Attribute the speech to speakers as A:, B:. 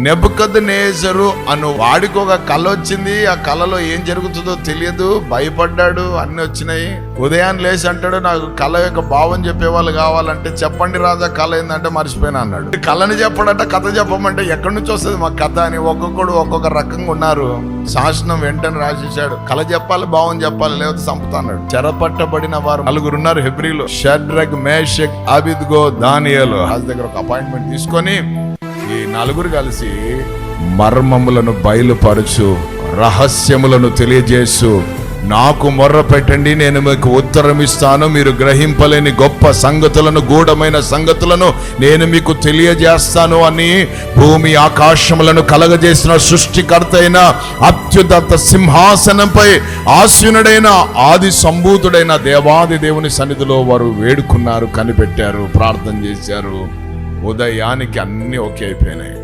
A: నెబుకద్నెజరు అను వాడికి ఒక కళ వచ్చింది. ఆ కళలో ఏం జరుగుతుందో తెలియదు, భయపడ్డాడు, అన్ని వచ్చినాయి. ఉదయాన్ని లేచి అంటాడు, నాకు కళ యొక్క భావం చెప్పేవాళ్ళు కావాలంటే చెప్పండి రాజా కళ ఏంటంటే మర్చిపోయినా అన్నాడు. కళని చెప్పడంట, కథ చెప్పమంటే ఎక్కడి నుంచి వస్తుంది మా కథ అని ఒక్కొక్కడు ఒక్కొక్క రకంగా ఉన్నారు. శాసనం వెంటనే రాసేసాడు, కళ చెప్పాలి, భావం చెప్పాలి, లేకపోతే చంపుతా అన్నాడు. చెరపట్టబడిన వారు 4 ఉన్నారు హెబ్రీలో. షడ్రక్, మేషక్, అబేద్నెగో, దానియేలు. రాజు దగ్గర ఒక అపాయింట్మెంట్ తీసుకొని ఈ 4 కలిసి మర్మములను బయలుపరచు, రహస్యములను తెలియజేసు, నాకు మొర్ర పెట్టండి, నేను మీకు ఉత్తరం ఇస్తాను, మీరు గ్రహింపలేని గొప్ప సంగతులను, గూఢమైన సంగతులను నేను మీకు తెలియజేస్తాను అని భూమి ఆకాశములను కలగజేసిన సృష్టికర్త అయిన అత్యున్నత సింహాసనంపై ఆసీనుడైన ఆది సంభూతుడైన దేవాది దేవుని సన్నిధిలో వారు వేడుకున్నారు, కనిపెట్టారు, ప్రార్థన చేశారు. ఉదయానికి అన్ని ఓకే అయిపోయినాయి.